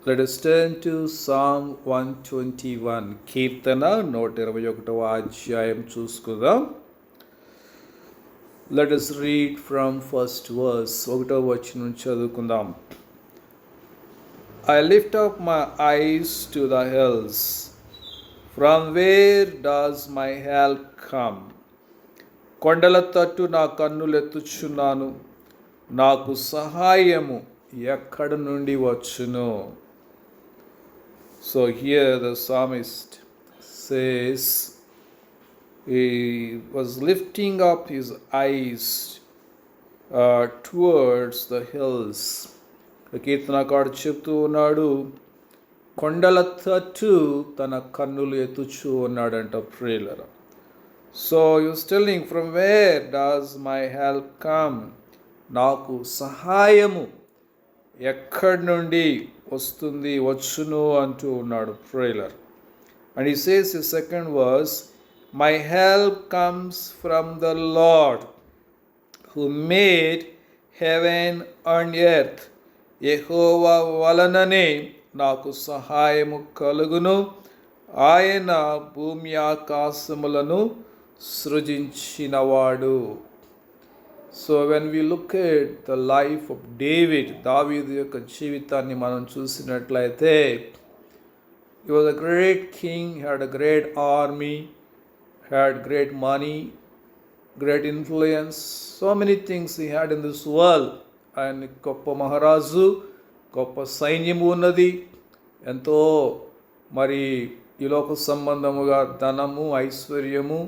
Let us turn to Psalm 121. కీర్తన 121వ అధ్యాయం చూసుకుందాం. Let us read from first verse. 1వ వచనం నుంచి చదువుకుందాం. I lift up my eyes to the hills. From where does my help come? కొండల తట్టు నా కన్నులెత్తుచున్నాను. నాకు సహాయము ఎక్కడి నుండి వచ్చును? So here the psalmist says he was lifting up his eyes towards the hills. కీర్తనకారుడు చెప్తూ ఉన్నాడు, కొండల తట్టు తన కన్నులు ఎత్తుచూ ఉన్నాడంట ప్రియులారా. So he was telling, from where does my help come? నాకు సహాయము ఎక్కడి నుండి వస్తుంది, వచ్చును అంటూ ఉన్నాడు prayer. And he says in second verse, my help comes from the Lord who made heaven and earth. యెహోవా వలననే నాకు సహాయము కలుగును, ఆయన భూమి ఆకాశములను సృజించినవాడు. So when we look at the life of David, దావీదు యొక్క జీవితాన్ని మనం చూసినట్లయితే, he was a great king, he had a great army, had great money, great influence, so many things he had in this world. ఆయన గొప్ప మహారాజు, గొప్ప సైన్యము ఉన్నది, ఎంతో మరి ఈ లోక సంబంధముగా ధనము, ఐశ్వర్యము,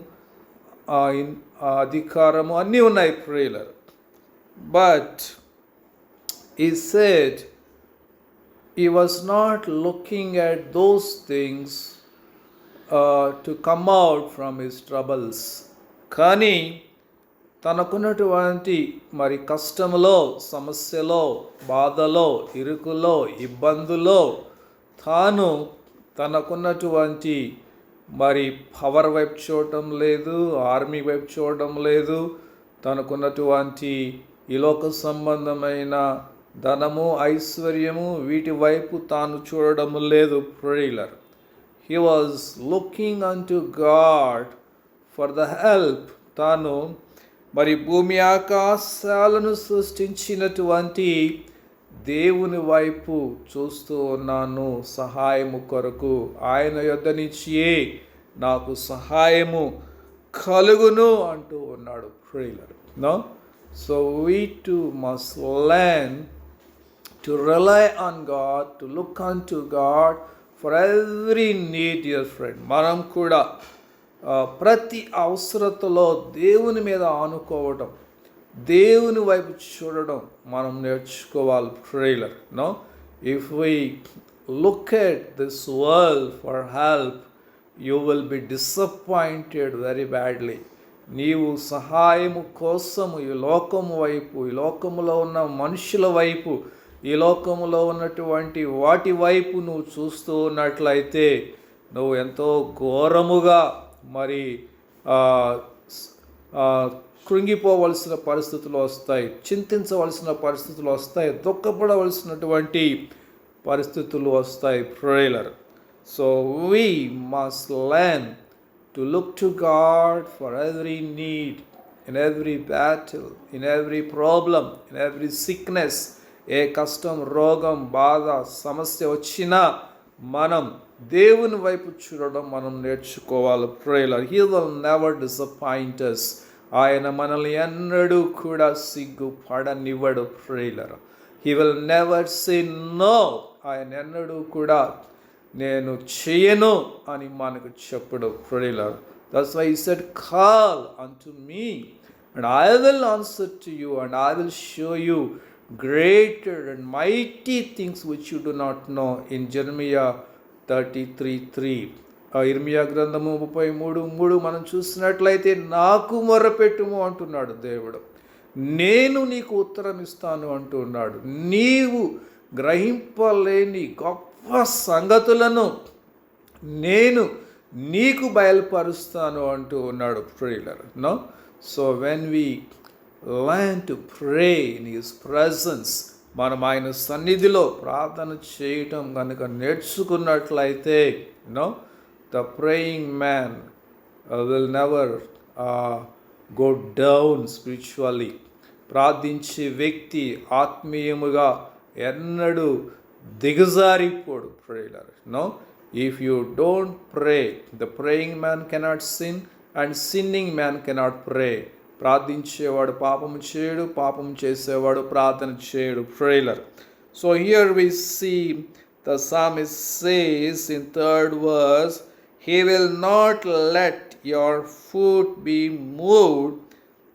అధికారము అన్నీ ఉన్నాయి ప్రియులారా. But he said he was not looking at those things to come out from his troubles. కానీ తనకున్నటువంటి మరి కష్టములో, సమస్యలో, బాధలో, ఇరుకులో, ఇబ్బందులో తాను తనకున్నటువంటి మరి పవర్ వైపు చూడటం లేదు, ఆర్మీ వైపు చూడడం లేదు, తనకున్నటువంటి ఈ లోక సంబంధమైన ధనము, ఐశ్వర్యము వీటి వైపు తాను చూడడం లేదు ప్రియులారా. He was looking unto God for the help. తాను మరి భూమి ఆకాశాలను సృష్టించినటువంటి దేవుని వైపు చూస్తూ ఉన్నాను సహాయము కొరకు. ఆయన యొద్ద నుంచియే నాకు సహాయము కలుగును అంటూ ఉన్నాడు ప్రియులారా. No, so we too must learn to rely on God, to look unto God for every need, dear friend. మనం కూడా ప్రతి అవసరతలో దేవుని మీద ఆనుకోవడం, దేవుని వైపు చూడడం మనం నేర్చుకోవాలి ప్రియులారా. No, if we look at this world for help, you will be disappointed very badly. నీవు సహాయము కోసము ఈ లోకము వైపు, ఈ లోకములో ఉన్న మనుషుల వైపు, ఈ లోకములో ఉన్నటువంటి వాటి వైపు నువ్వు చూస్తూ ఉన్నట్లయితే నువ్వు ఎంతో ఘోరముగా మరి కృంగిపోవలసిన పరిస్థితులు వస్తాయి, చింతించవలసిన పరిస్థితులు వస్తాయి, దుఃఖపడవలసినటువంటి పరిస్థితులు వస్తాయి ప్రియులారా. So we must learn to look to God for every need, in every battle, in every problem, in every sickness. ఏ కష్టం, రోగం, బాధ, సమస్య వచ్చినా మనం దేవుని వైపు చూడడం మనం నేర్చుకోవాలి ప్రియులారా. He will never disappoint us. ఆయన మనల్ని ఎన్నడూ కూడా సిగ్గుపడనివ్వడు ప్రియులారా. He will never say no. ఆయన ఎన్నడూ కూడా నేను చేయను అని మనకు చెప్పడు ప్రియులారా. That's why he said, call unto me and I will answer to you and I will show you greater and mighty things which you do not know, in Jeremiah 33:3. ఇర్మియా గ్రంథము 33:3 మనం చూసినట్లయితే, నాకు మొర్రపెట్టుము అంటున్నాడు దేవుడు, నేను నీకు ఉత్తరం ఇస్తాను అంటున్నాడు. నీవు గ్రహింపలేని గొప్ప సంగతులను నేను నీకు బయలుపరుస్తాను అంటూ ఉన్నాడు ప్రియులారా. No, so when we learn to pray in His presence, మనం ఆయన సన్నిధిలో ప్రార్థన చేయటం కనుక నేర్చుకున్నట్లయితే the praying man will never go down spiritually. ప్రార్థించే వ్యక్తి ఆత్మీయముగా ఎన్నడూ దిగజారిపోడు. Prayer if you don't pray, the praying man cannot sin and sinning man cannot pray. ప్రార్థించేవాడు పాపము చేయడు, పాపం చేసేవాడు ప్రార్థన చేయడు. Prayer. So here we see the psalmist says in third verse, he will not let your foot be moved,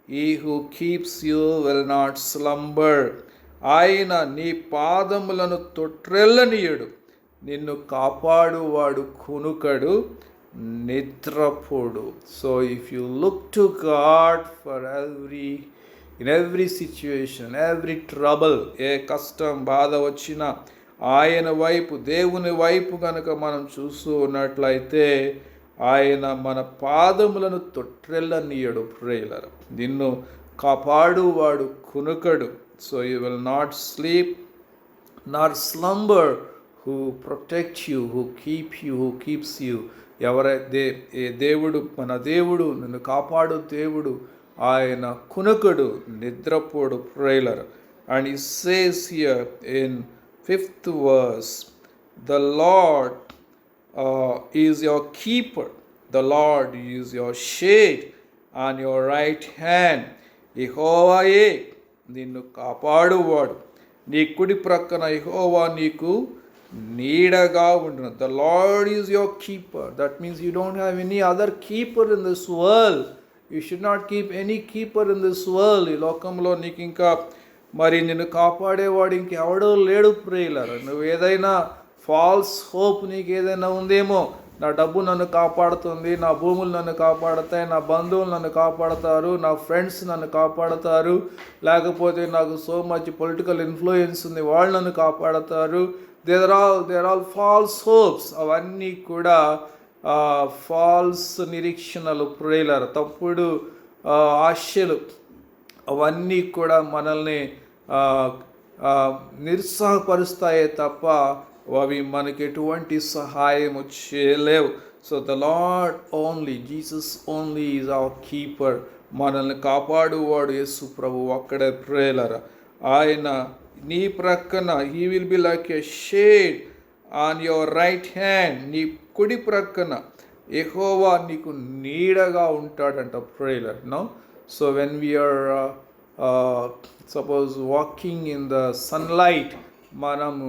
he who keeps you will not slumber. ఆయన నీ పాదములను తొట్రెల్లనీయడు, నిన్ను కాపాడువాడు కునుకడు, నిద్రపోడు. So if you look to God for in every situation, every trouble, ఏ కష్టం బాధ వచ్చినా ఆయన వైపు, దేవుని వైపు కనుక మనం చూస్తూ ఉన్నట్లయితే ఆయన మన పాదములను తొట్రెల్లనీయడు. ప్రేయర్. నిన్ను కాపాడువాడు కునుకడు. So you will not sleep not slumber, who protect you, who keep you, who keeps you. ఎవరైతే దేవుడు, మన దేవుడు, నిన్ను కాపాడు దేవుడు, ఆయన కునుకడు, నిద్రపోడు. Prayer. And he says here in 5th verse, the Lord is your keeper, the Lord is your shade on your right hand. యెహోవాయే నిన్ను కాపాడువాడు, నీ కుడి ప్రక్కన యెహోవా నీకు నీడగా ఉండును. The lord is your keeper. That means you don't have any other keeper in this world. You should not keep any keeper in this world. ఈ లోకంలో నీకు ఇంకా మరి నిన్ను కాపాడేవాడు ఇంకెవడో లేడు. ప్రేయర్. నువ్వు ఏదైనా ఫాల్స్ హోప్ నీకు ఏదైనా ఉందేమో, నా డబ్బు నన్ను కాపాడుతుంది, నా భూములు నన్ను కాపాడుతాయి, నా బంధువులు నన్ను కాపాడుతారు, నా ఫ్రెండ్స్ నన్ను కాపాడుతారు, లేకపోతే నాకు సో మచ్ పొలిటికల్ ఇన్ఫ్లుయెన్స్ ఉంది, వాళ్ళు నన్ను కాపాడుతారు. There all false hopes. అవన్నీ కూడా ఫాల్స్ నిరీక్షణలు. ప్రేయర్. తప్పుడు ఆశలు. అవన్నీ కూడా మనల్ని నిరుత్సాహపరుస్తాయే తప్ప అవి మనకి ఎటువంటి సహాయము చేయలేవు. So the Lord only, Jesus only is our keeper. మనల్ని కాపాడువాడు యేసు ప్రభు ఒక్కడే. ప్రేయర్. ఆయన నీ ప్రక్కన, he will be like a shade on your right hand. నీ కుడి ప్రక్కన యెహోవా నీకు నీడగా ఉంటాడంట. Prayer. So when we're suppose walking in the sunlight, మనము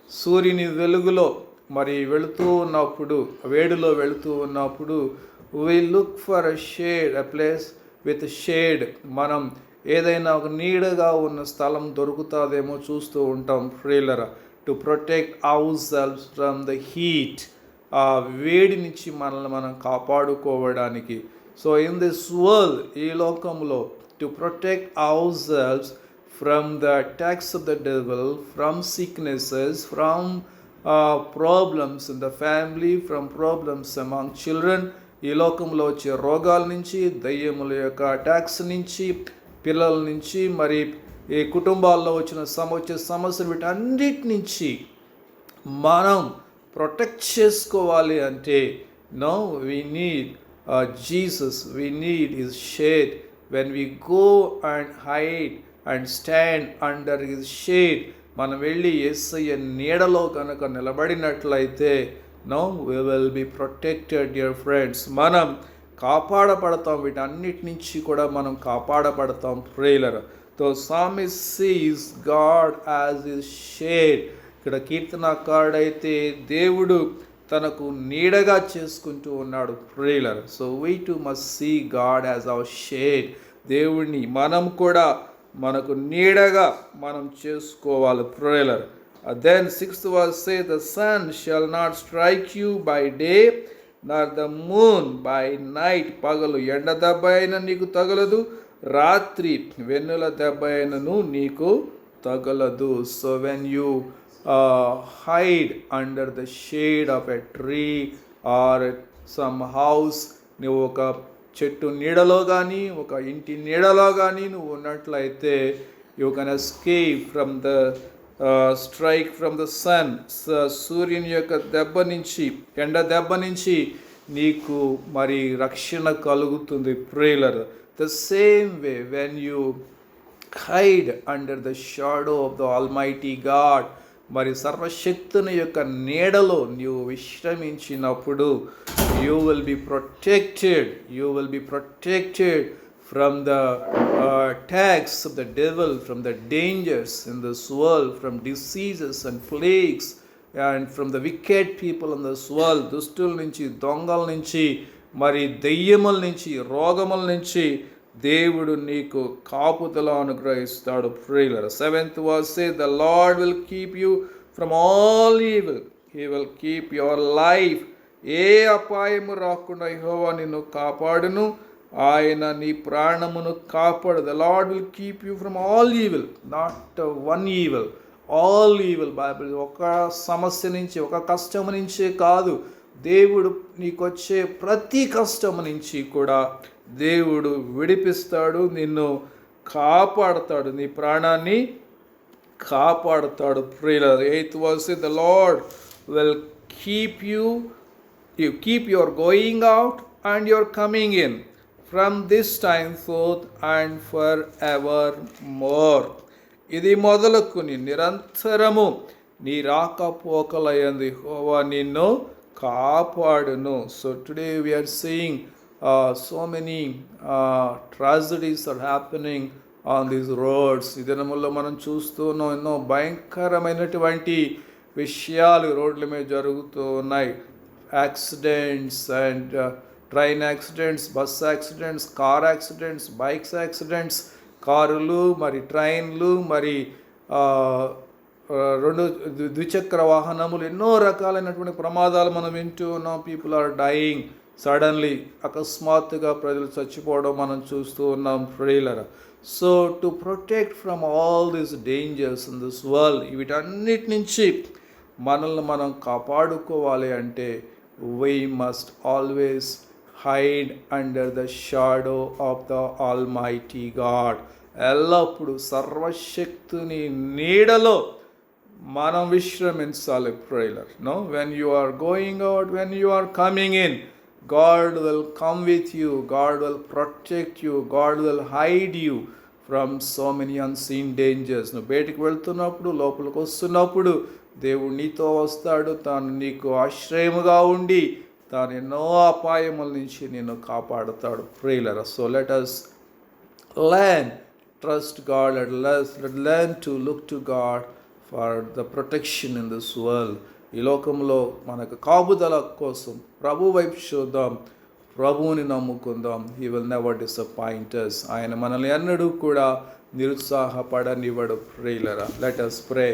సూర్యుని వెలుగులో మరి వెళుతూ ఉన్నప్పుడు, వేడిలో వెళుతూ ఉన్నప్పుడు, we look for a shade, a place with shade. మనం ఏదైనా ఒక నీడగా ఉన్న స్థలం దొరుకుతుందేమో చూస్తూ ఉంటాం. Prayer. To protect our selves from the heat. ఆ వేడి నుంచి మనల్ని మనం కాపాడుకోవడానికి. సో ఇన్ దిస్ వరల్డ్, ఈ లోకంలో, to protect our selves from the attacks of the devil, from sicknesses, from problems in the family, from problems among children. ఈ లోకంలో వచ్చే రోగాల నుంచి, దయ్యముల యొక్క అటాక్స్ నుంచి, పిల్లల నుంచి, మరి ఈ కుటుంబాల్లో వచ్చే సమస్యలు, వీటన్నిటి నుంచి మనం ప్రొటెక్ట్ చేసుకోవాలి అంటే we need Jesus, we need his shade. When we go and hide and stand under his shade, మనం వెళ్ళి యేసయ్య నీడలో కనుక నిలబడినట్లయితే we will be protected, dear friends. మనం కాపాడబడతాం, వీటన్నిటి నుంచి కూడా మనం కాపాడబడతాం. ప్రేయర్. తో psalmist sees God as his shade. ఇక్కడ కీర్తనకారుడైతే దేవుడు తనకు నీడగా చేసుకుంటూ ఉన్నాడు. Prayer. So we too must see God as our shade. దేవుడిని మనం కూడా మనకు నీడగా మనం చేసుకోవాలి. Prayer. Then 6th verse says, the sun shall not strike you by day, nor the moon by night. పగలు ఎండ దెబ్బ అయినా నీకు తగలదు, రాత్రి వెన్నుల దెబ్బ అయినను నీకు తగలదు. So when you hide under the shade of a tree or some house, నువ్వు ఒక చెట్టు నీడలో కానీ, ఒక ఇంటి నీడలో కానీ నువ్వు ఉన్నట్లయితే You can escape from the strike from the sun. సూర్యుని యొక్క దెబ్బ నుంచి, ఎండ దెబ్బ నుంచి నీకు మరి రక్షణ కలుగుతుంది. Prayer the same way when you hide under the shadow of the Almighty God, మరి సర్వశక్తుని యొక్క నీడలో నీవు విశ్రమించినప్పుడు you will be protected from the attacks of the devil, from the dangers in this world, from diseases and plagues, and from the wicked people in this world. దుష్టుల నుంచి, దొంగల నుంచి, మరి దెయ్యముల నుంచి, రోగముల నుంచి దేవుడు నీకు కాపుదల అనుగ్రహిస్తాడు. ప్రేలర్ 7th verse says, the Lord will keep you from all evil. He will keep your life. ఏ అపాయము రాకుండా యెహోవా నిన్ను కాపాడును, ఆయన నీ ప్రాణమును కాపాడు. The lord will keep you from all evil, not one evil, all evil. Bible ఒక సమస్య నుంచి, ఒక కష్టం నుంచే కాదు, దేవుడు నీకొచ్చే ప్రతి కష్టం నుంచి కూడా దేవుడు విడిపిస్తాడు, నిన్ను కాపాడుతాడు, నీ ప్రాణాన్ని కాపాడుతాడు. Prayer 8th verse, the Lord will keep you your going out and your coming in from this time forth and forevermore. ఇది మొదలుకుని నిరంతరము నీ రాకపోకలయందు యెహోవా నిన్ను కాపాడును. So today we are seeing so many tragedies are happening on these roads. ఈ దినముల్లో మనం చూస్తున్నాం, ఎన్నో భయంకరమైనటువంటి విషయాలు రోడ్ల మీద జరుగుతూ ఉన్నాయి. Accidents and train accidents, bus accidents, car accidents, bikes accidents, కారులు, మరి ట్రైన్లు, మరి రెండు ద్విచక్ర వాహనములు, ఎన్నో రకాలైనటువంటి ప్రమాదాలు మనం వింటూ ఉన్నాం. పీపుల్ ఆర్ డైయింగ్ సడన్లీ, అకస్మాత్తుగా ప్రజలు చచ్చిపోవడం మనం చూస్తూ ఉన్నాం. Prayer so to protect from all these dangers in this world, వీటన్నిటి నుంచి మనల్ని మనం కాపాడుకోవాలి అంటే we must always hide under the shadow of the Almighty God. ఎల్లప్పుడూ సర్వశక్తుని నీడలో మనం విశ్రమించాలి. Prayer no when you are going out, when you are coming in, God will come with you, God will protect you, God will hide you from so many unseen dangers. నువ్వు బయటికి వెళ్తున్నప్పుడు, లోపలికి వస్తున్నప్పుడు దేవుడు నీతో వస్తాడు, తాను నీకు ఆశ్రయముగా ఉండి తాను ఎన్నో అపాయముల నుంచి నిన్ను కాపాడుతాడు. Prayer so let us learn trust God, let's learn to look to God for the protection in this world. ఈ లోకంలో మనకు కాపుదల కోసం ప్రభు వైపు చూద్దాం, ప్రభువుని నమ్ముకుందాం. He will never disappoint us. ఆయన మనల్ని ఎన్నడూ కూడా నిరుత్సాహపడనివ్వడు. Prayer let us pray.